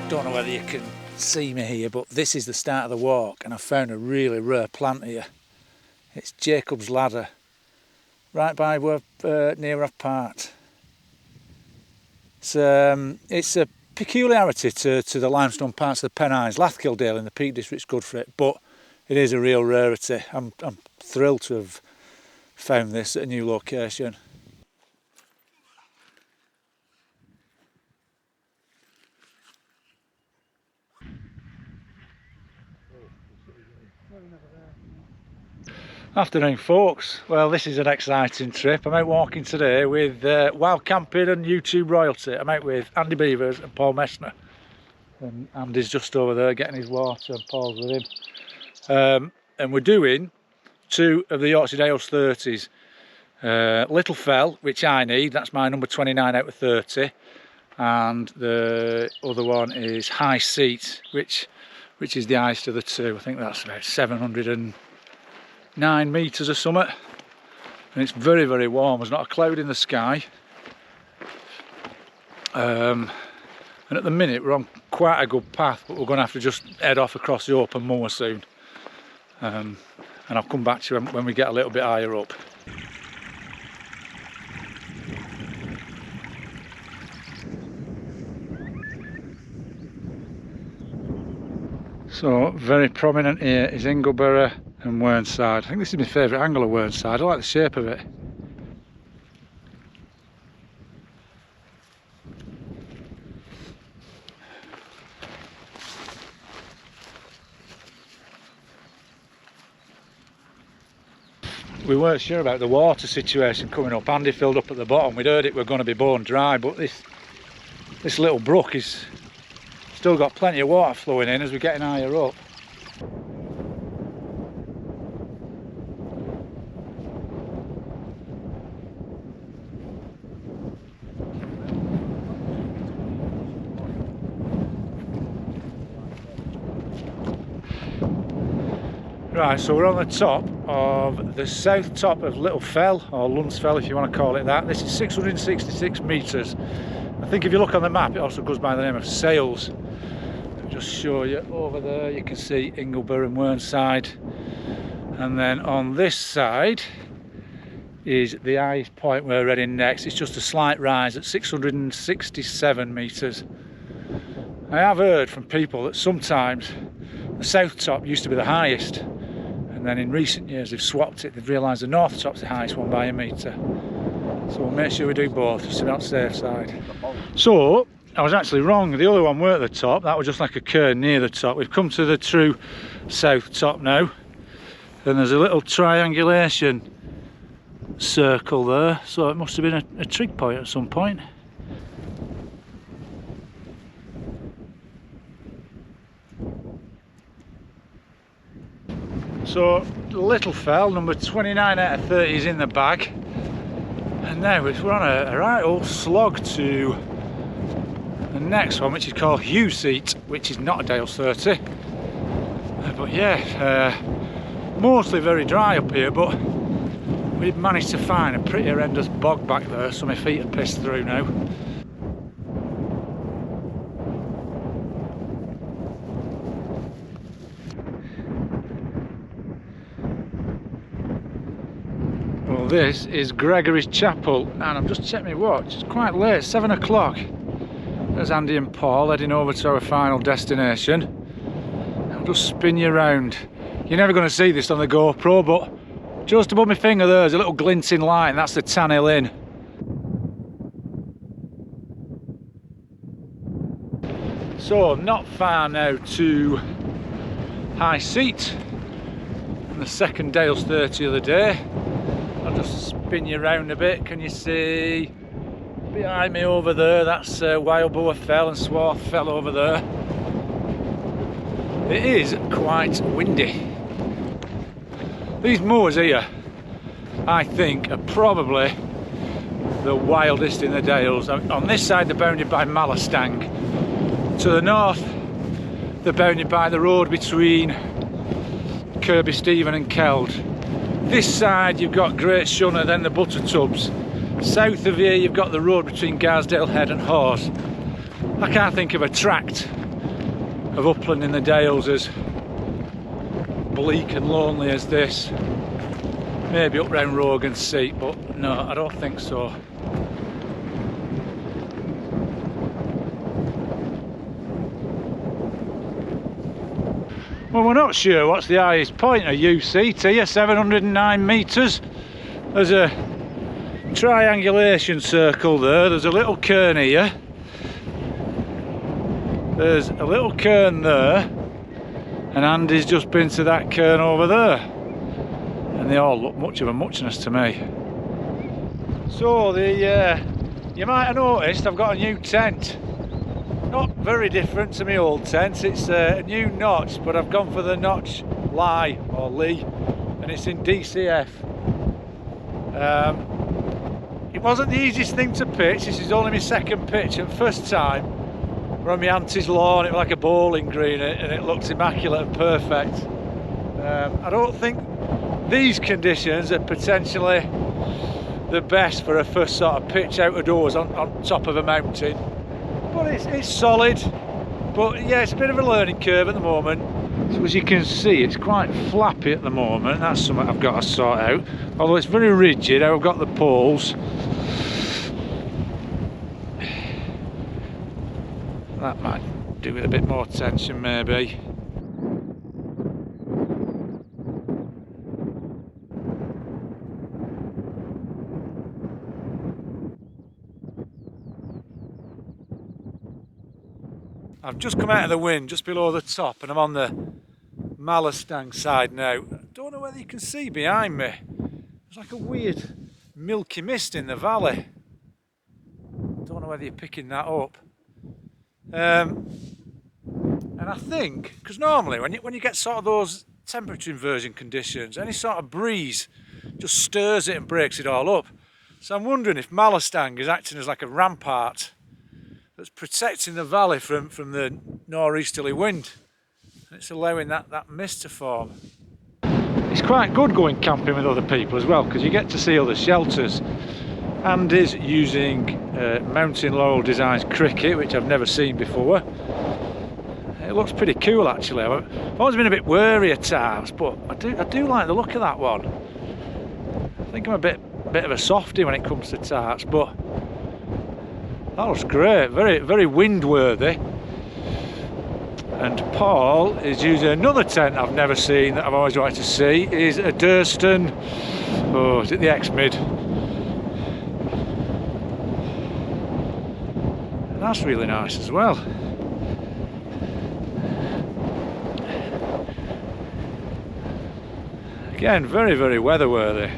Don't know whether you can see me here, but this is the start of the walk, and I found a really rare plant here. It's Jacob's ladder, right by where near I've parked. It's a peculiarity to the limestone parts of the Pennines. Lathkildale in the Peak District's good for it, but it is a real rarity. I'm thrilled to have found this at a new location. Afternoon folks, well this is an exciting trip. I'm out walking today with Wild Camping and YouTube royalty. I'm out with Andy Beavers and Paul Messner, and Andy's just over there getting his water and Paul's with him, and we're doing 2 of the Yorkshire Dales 30s. Little Fell, which I need, that's my number 29 out of 30, and the other one is High Seat, which is the highest of the 2. I think that's about 709 metres or something, and it's very, very warm. There's not a cloud in the sky, and at the minute we're on quite a good path, but we're going to have to just head off across the open moor soon, and I'll come back to you when we get a little bit higher up. So very prominent here is Ingleburrow and Whernside. I think this is my favourite angle of Whernside. I like the shape of it. We weren't sure about the water situation coming up. Andy filled up at the bottom. We'd heard it were going to be bone dry, but this little brook is still got plenty of water flowing in as we're getting higher up. Right, so we're on the top of the south top of Little Fell, or Luns Fell if you want to call it that. This is 666 metres. I think if you look on the map it also goes by the name of Sales. I'll just show you over there, you can see Ingleburrow and Whernside, and then on this side is the highest point we're heading next. It's just a slight rise at 667 metres. I have heard from people that sometimes the south top used to be the highest, and then in recent years they've swapped it. They've realised the north top's the highest one by a metre. So we'll make sure we do both, just to be on the safe side. So I was actually wrong, the other one weren't at the top, that was just like a cairn near the top. We've come to the true south top now, and there's a little triangulation circle there, so it must have been a trig point at some point. So Little Fell, number 29 out of 30 is in the bag, and now we're on a right old slog to the next one, which is called Hugh Seat, which is not a Dales 30, but yeah, mostly very dry up here, but we've managed to find a pretty horrendous bog back there, so my feet are pissed through now. Well, this is Gregory's Chapel, and I've just checked my watch, it's quite late, 7 o'clock. There's Andy and Paul heading over to our final destination. I'll just spin you around. You're never going to see this on the GoPro, but just above my finger there's a little glinting light, and that's the Tanhill Inn. So not far now to High Seat, and the second Dales 30 of the day. I'll just spin you around a bit. Can you see behind me over there? That's Wildboar Fell and Swarth Fell over there. It is quite windy. These moors here, I think, are probably the wildest in the Dales. On this side they're bounded by Mallerstang. To the north they're bounded by the road between Kirby Stephen and Keld. This side you've got Great Shunner, then the Buttertubs. South of here you've got the road between Garsdale Head and Hawes. I can't think of a tract of upland in the Dales as bleak and lonely as this. Maybe up round Rogan's Seat, but no, I don't think so. Well, we're not sure what's the highest point of UCT here, 709 metres. There's a triangulation circle there, there's a little cairn here, there's a little cairn there, and Andy's just been to that cairn over there, and they all look much of a muchness to me. So you might have noticed I've got a new tent. Not very different to my old tent, it's a new notch, but I've gone for the notch Lie, or Lee, and it's in DCF. It wasn't the easiest thing to pitch, this is only my second pitch, and first time we're on my auntie's lawn, it was like a bowling green and it looked immaculate and perfect. I don't think these conditions are potentially the best for a first sort of pitch out of doors on top of a mountain. But it's solid, but yeah, it's a bit of a learning curve at the moment. So as you can see, it's quite flappy at the moment. That's something I've got to sort out. Although it's very rigid, I've got the poles. That might do with a bit more tension maybe. I've just come out of the wind just below the top and I'm on the Mallerstang side now. I don't know whether you can see behind me. There's like a weird milky mist in the valley. Don't know whether you're picking that up. And I think, because normally when you get sort of those temperature inversion conditions, any sort of breeze just stirs it and breaks it all up. So I'm wondering if Mallerstang is acting as like a rampart that's protecting the valley from the nor'easterly wind. And it's allowing that mist to form. It's quite good going camping with other people as well, because you get to see other shelters. Andy's using Mountain Laurel Designs cricket, which I've never seen before. It looks pretty cool actually. I've always been a bit wary of tarps, but I do like the look of that one. I think I'm a bit of a softie when it comes to tarps, but that looks great, very wind worthy. And Paul is using another tent I've never seen that I've always wanted to see. It is a Durston, oh, is it the X-Mid? And that's really nice as well. Again, very weather worthy.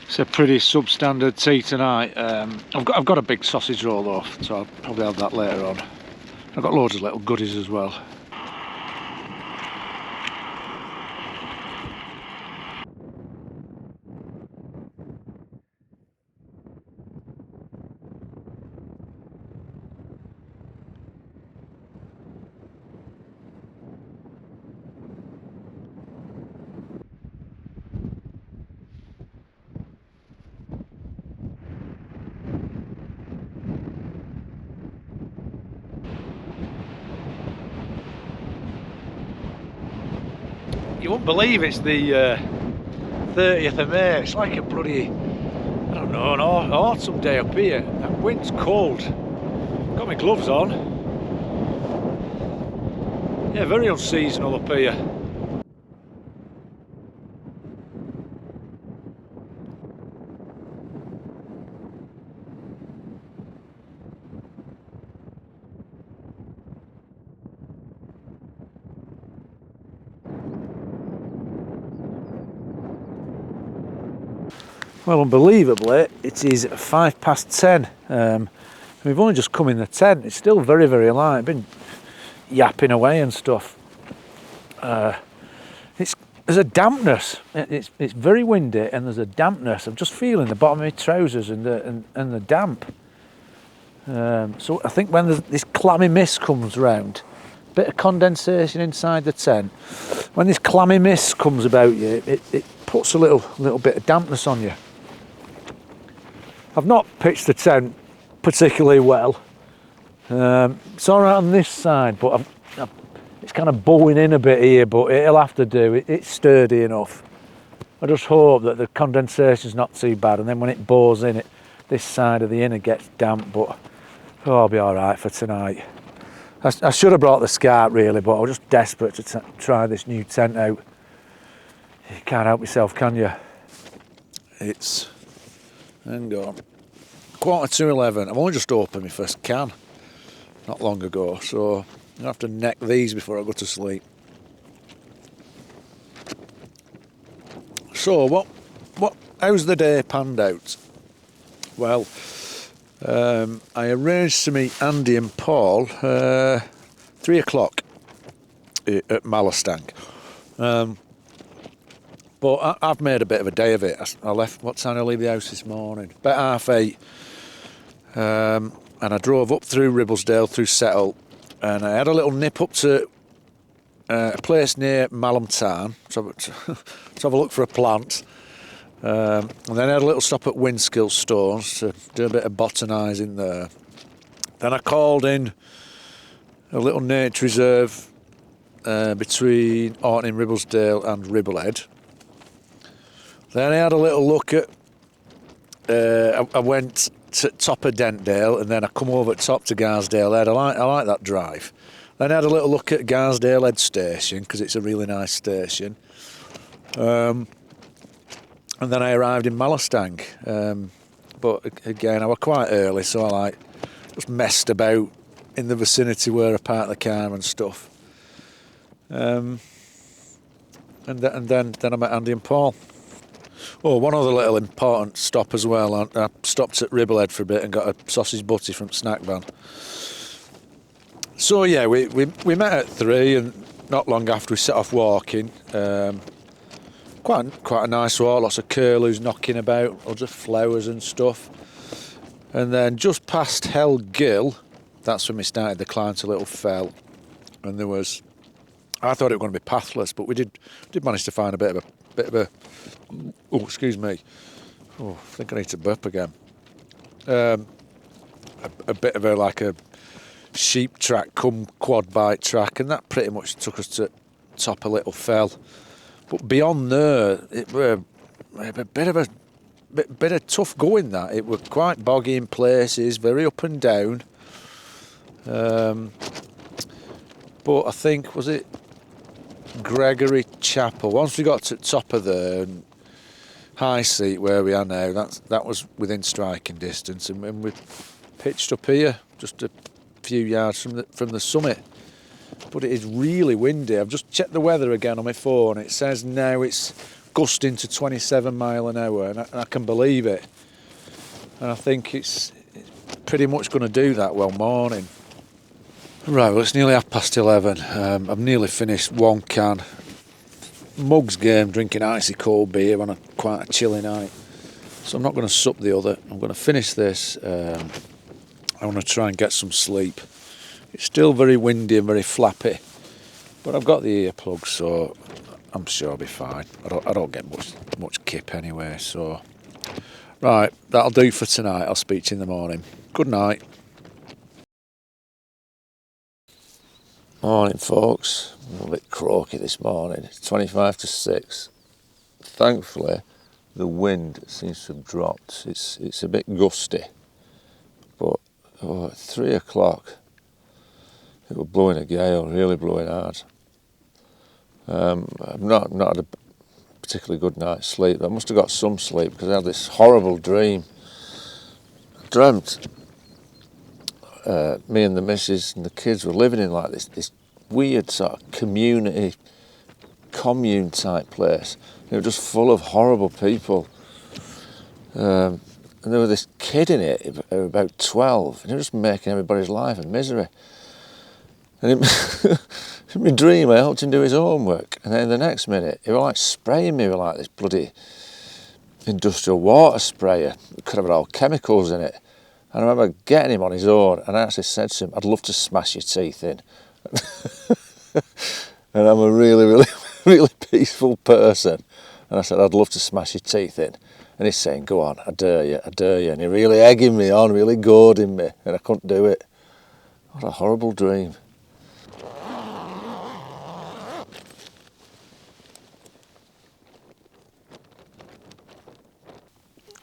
It's a pretty substandard tea tonight. I've got a big sausage roll though, so I'll probably have that later on. I've got loads of little goodies as well. You won't believe it's the 30th of May. It's like a bloody, I don't know, an autumn day up here. That wind's cold. Got my gloves on. Yeah, very unseasonal up here. Well, unbelievably, it is 10:05. We've only just come in the tent. It's still very light. I've been yapping away and stuff. There's a dampness. It's very windy and there's a dampness. I'm just feeling the bottom of my trousers and the damp. So I think when this clammy mist comes round, bit of condensation inside the tent. When this clammy mist comes about you, it puts a little bit of dampness on you. I've not pitched the tent particularly well. It's all right on this side, but it's kind of bowing in a bit here, but it'll have to do. It's sturdy enough. I just hope that the condensation's not too bad, and then when it bores in, this side of the inner gets damp, but I'll be all right for tonight. I should have brought the scarp really, but I was just desperate to try this new tent out. You can't help yourself, can you? It's, hang on, 11:15. I've only just opened my first can not long ago, so I'm gonna have to neck these before I go to sleep. So how's the day panned out? Well, I arranged to meet Andy and Paul 3 o'clock at Mallerstang. But I've made a bit of a day of it. I left, what time did I leave the house this morning? About 8:30. And I drove up through Ribblesdale, through Settle, and I had a little nip up to a place near Mallerstang to have a look for a plant. And then I had a little stop at Winskill Stores to do a bit of botanising there. Then I called in a little nature reserve between Orton, Ribblesdale and Ribblehead. Then I had a little look at, I went to top of Dentdale, and then I come over at top to Garsdale Head. I like that drive. Then I had a little look at Garsdale Head station, because it's a really nice station. And then I arrived in Mallerstang. But again, I was quite early, so I just messed about in the vicinity where I parked the car and stuff. And then I met Andy and Paul. Oh, one other little important stop as well. I stopped at Ribblehead for a bit and got a sausage butty from Snack Van. So yeah, we met at 3, and not long after we set off walking. Quite a nice walk, lots of curlews knocking about, lots of flowers and stuff. And then just past Hell Gill, that's when we started the climb to Little Fell. And there was, I thought it was going to be pathless, but we did manage to find a bit of a oh, excuse me. Oh, I think I need to burp again. A bit of a sheep track come quad bike track, and that pretty much took us to top of Little Fell. But beyond there, it were a bit of tough going. That it were quite boggy in places, very up and down. But I think, was it Gregory Chapel? Once we got to the top of the high seat where we are now, that was within striking distance, and we pitched up here just a few yards from the summit. But it is really windy. I've just checked the weather again on my phone. It says now it's gusting to 27 mile an hour, and I can believe it. And I think it's pretty much going to do that well morning. Right, well, it's nearly 11:30. I've nearly finished one can. Mugs game, drinking icy cold beer on quite a chilly night. So I'm not going to sup the other. I'm going to finish this. I want to try and get some sleep. It's still very windy and very flappy, but I've got the earplugs, so I'm sure I'll be fine. I don't get much kip anyway, so right, that'll do for tonight. I'll speak to you in the morning. Good night. Morning, folks. I'm a bit croaky this morning. It's 25 to 6. Thankfully, the wind seems to have dropped. It's a bit gusty, but at 3 o'clock. It was blowing a gale, really blowing hard. I've not had a particularly good night's sleep, but I must have got some sleep because I had this horrible dream. I dreamt me and the missus and the kids were living in like this weird sort of commune type place. It was just full of horrible people. And there was this kid in it, about 12, and he was just making everybody's life a misery. And in my dream, I helped him do his homework, and then the next minute, he was like spraying me with like this bloody industrial water sprayer. It could have had all chemicals in it. And I remember getting him on his own, and I actually said to him, I'd love to smash your teeth in. And I'm a really, really, really peaceful person. And I said, I'd love to smash your teeth in. And he's saying, go on, I dare you, I dare you. And he really egging me on, really goading me. And I couldn't do it. What a horrible dream.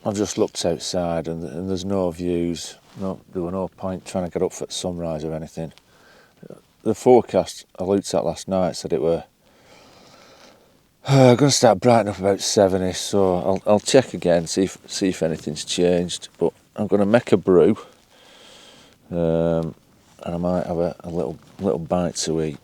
I've just looked outside and there's no views. No, there were no point trying to get up for sunrise or anything. The forecast I looked at last night said it were going to start brightening up about 7ish, so I'll check again, see if anything's changed. But I'm going to make a brew, and I might have a little bite to eat.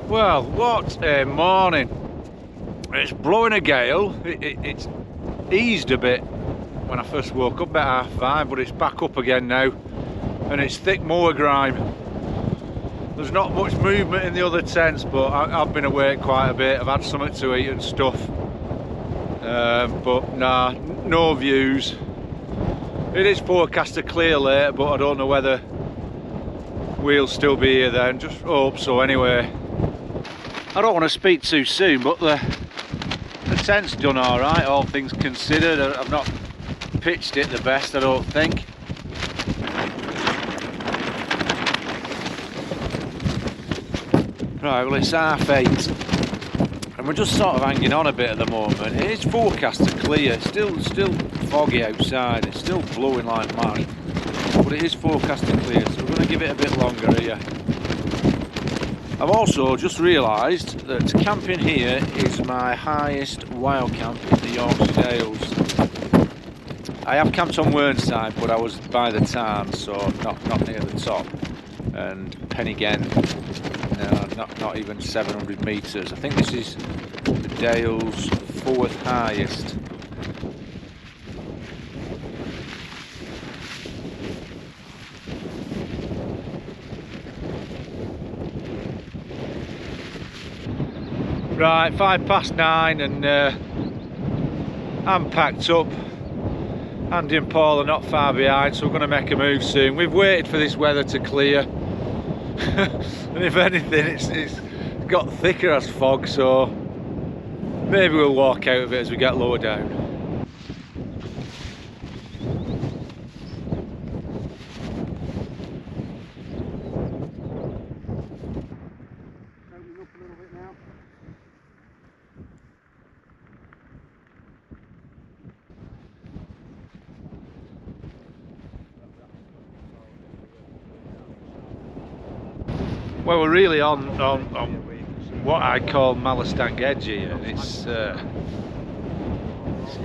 Well, what a morning. It's blowing a gale. It's eased a bit when I first woke up about 5:30, but it's back up again now, and it's thick moor grime. There's not much movement in the other tents, but I've been awake quite a bit. I've had something to eat and stuff, but nah, no views. It is forecast to clear later, but I don't know whether we'll still be here then. Just hope so anyway. I don't want to speak too soon, but the tent's done alright, all things considered. I've not pitched it the best, I don't think. Right, well, it's 8:30 and we're just sort of hanging on a bit at the moment. It is forecast to clear, it's still foggy outside, it's still blowing like mad, but it is forecast to clear, so we're going to give it a bit longer here. I've also just realised that camping here is my highest wild camp in the Yorkshire Dales. I have camped on Whernside, but I was by the tarn, so not near the top. And Pennygen, not even 700 metres. I think this is the Dales' 4th highest. Right, 9:05 and I'm packed up. Andy and Paul are not far behind, so we're going to make a move soon. We've waited for this weather to clear, and if anything, it's got thicker as fog, so maybe we'll walk out of it as we get lower down. Well, we're really on what I call Mallerstang Edge here, and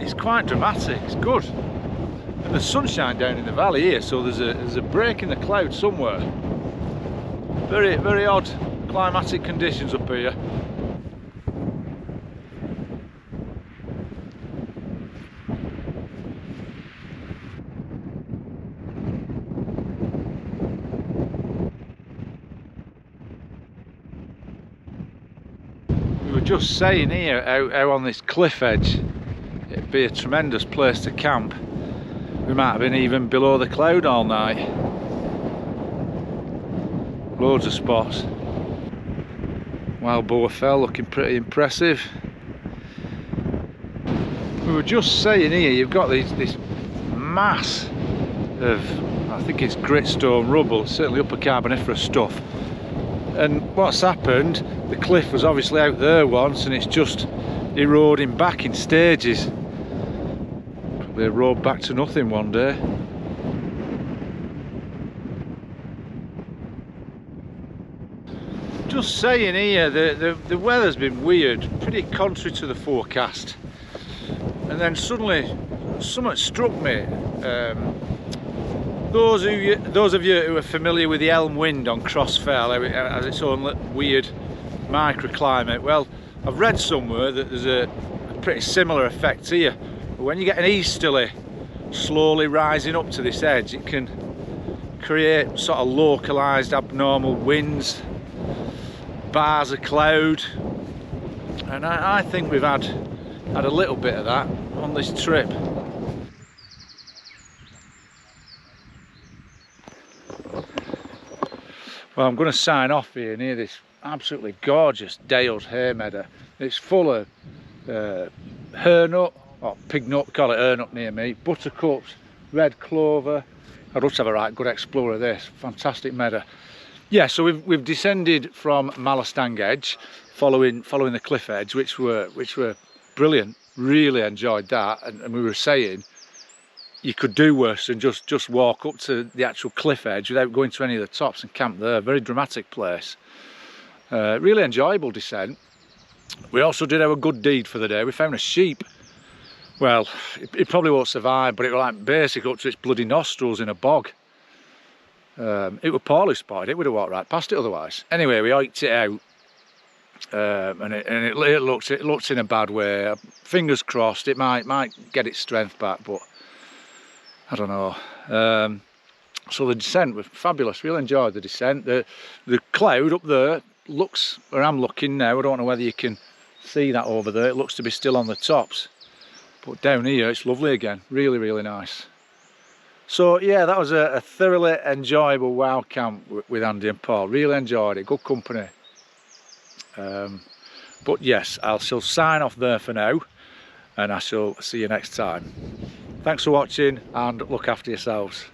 it's quite dramatic. It's good, and there's sunshine down in the valley here, so there's a break in the cloud somewhere. Very, very odd climatic conditions up here. Just saying here how on this cliff edge it'd be a tremendous place to camp. We might have been even below the cloud all night. Loads of spots. Wild boar fell looking pretty impressive. We were just saying here, you've got this mass of, I think it's gritstone rubble, certainly upper Carboniferous stuff. And what's happened, the cliff was obviously out there once and it's just eroding back in stages. Probably erode back to nothing one day. Just saying here, the weather's been weird, pretty contrary to the forecast. And then suddenly something struck me. Those of you who are familiar with the Elm Wind on Crossfell, how it has its own weird microclimate, well, I've read somewhere that there's a pretty similar effect here. But when you get an easterly slowly rising up to this edge, it can create sort of localised abnormal winds, bars of cloud, and I think we've had had a little bit of that on this trip. Well, I'm going to sign off here near this absolutely gorgeous Dales hay meadow. It's full of hernut, or pig nut, call it hernut near me, buttercups, red clover. I'd love to have a right good explore of this. Fantastic meadow. Yeah, so we've descended from Mallerstang Edge, following the cliff edge, which were brilliant. Really enjoyed that, and we were saying you could do worse than just walk up to the actual cliff edge without going to any of the tops and camp there. Very dramatic place. Really enjoyable descent. We also did our good deed for the day. We found a sheep. Well, it probably won't survive, but it was like basic up to its bloody nostrils in a bog. It was poorly spotted. It would have walked right past it otherwise. Anyway, we hiked it out, and it looks in a bad way. Fingers crossed, it might get its strength back, but I don't know. So the descent was fabulous. Really enjoyed the descent. The cloud up there looks, where I'm looking now, I don't know whether you can see that over there. It looks to be still on the tops, but down here it's lovely again. Really, really nice. So yeah, that was a thoroughly enjoyable wild camp with Andy and Paul. Really enjoyed it. Good company. But yes, I shall sign off there for now, and I shall see you next time. Thanks for watching, and look after yourselves.